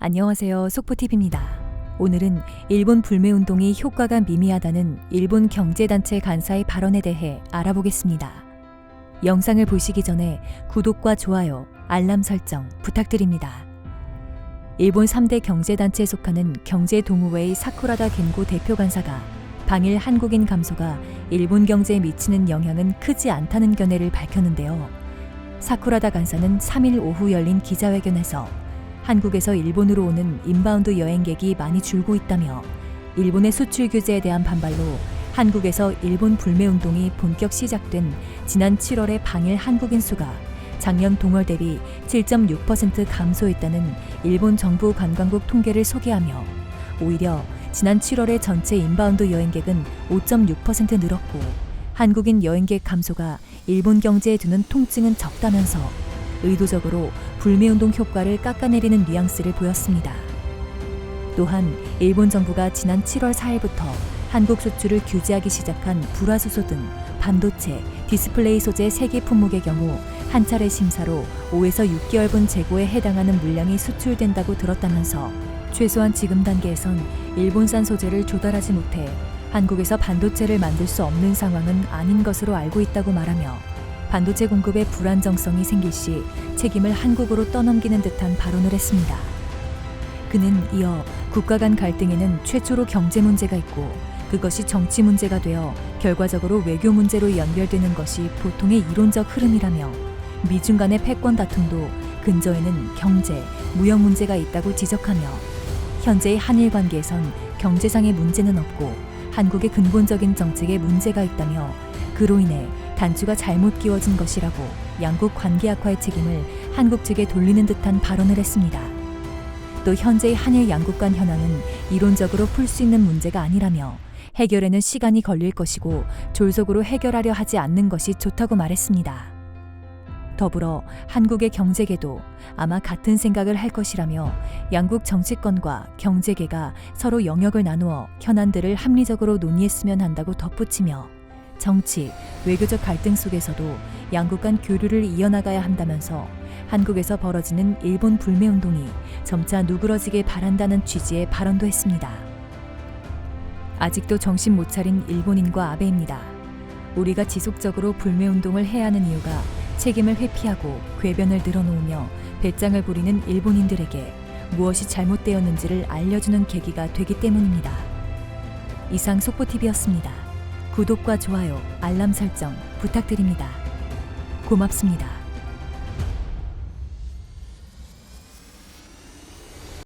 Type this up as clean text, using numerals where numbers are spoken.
안녕하세요. 속보TV입니다. 오늘은 일본 불매운동이 효과가 미미하다는 일본 경제단체 간사의 발언에 대해 알아보겠습니다. 영상을 보시기 전에 구독과 좋아요, 알람 설정 부탁드립니다. 일본 3대 경제단체에 속하는 경제동우회의 사쿠라다 겐고 대표 간사가 방일 한국인 감소가 일본 경제에 미치는 영향은 크지 않다는 견해를 밝혔는데요. 사쿠라다 간사는 3일 오후 열린 기자회견에서 한국에서 일본으로 오는 인바운드 여행객이 많이 줄고 있다며 일본의 수출 규제에 대한 반발로 한국에서 일본 불매운동이 본격 시작된 지난 7월의 방일 한국인 수가 작년 동월 대비 7.6% 감소했다는 일본 정부 관광국 통계를 소개하며 오히려 지난 7월의 전체 인바운드 여행객은 5.6% 늘었고 한국인 여행객 감소가 일본 경제에 두는 통증은 적다면서 의도적으로 불매운동 효과를 깎아내리는 뉘앙스를 보였습니다. 또한 일본 정부가 지난 7월 4일부터 한국 수출을 규제하기 시작한 불화수소 등 반도체, 디스플레이 소재 3개 품목의 경우 한 차례 심사로 5에서 6개월분 재고에 해당하는 물량이 수출된다고 들었다면서 최소한 지금 단계에선 일본산 소재를 조달하지 못해 한국에서 반도체를 만들 수 없는 상황은 아닌 것으로 알고 있다고 말하며 반도체 공급의 불안정성이 생길 시 책임을 한국으로 떠넘기는 듯한 발언을 했습니다. 그는 이어 국가 간 갈등에는 최초로 경제 문제가 있고 그것이 정치 문제가 되어 결과적으로 외교 문제로 연결되는 것이 보통의 이론적 흐름이라며 미중 간의 패권 다툼도 근저에는 경제, 무역 문제가 있다고 지적하며 현재의 한일 관계에선 경제상의 문제는 없고 한국의 근본적인 정책에 문제가 있다며 그로 인해 단추가 잘못 끼워진 것이라고 양국 관계 악화의 책임을 한국 측에 돌리는 듯한 발언을 했습니다. 또 현재의 한일 양국 간 현안은 이론적으로 풀 수 있는 문제가 아니라며 해결에는 시간이 걸릴 것이고 졸속으로 해결하려 하지 않는 것이 좋다고 말했습니다. 더불어 한국의 경제계도 아마 같은 생각을 할 것이라며 양국 정치권과 경제계가 서로 영역을 나누어 현안들을 합리적으로 논의했으면 한다고 덧붙이며 정치, 외교적 갈등 속에서도 양국 간 교류를 이어나가야 한다면서 한국에서 벌어지는 일본 불매운동이 점차 누그러지길 바란다는 취지의 발언도 했습니다. 아직도 정신 못 차린 일본인과 아베입니다. 우리가 지속적으로 불매운동을 해야 하는 이유가 책임을 회피하고 궤변을 늘어놓으며 배짱을 부리는 일본인들에게 무엇이 잘못되었는지를 알려주는 계기가 되기 때문입니다. 이상 속보TV였습니다. 구독과 좋아요, 알람 설정 부탁드립니다. 고맙습니다.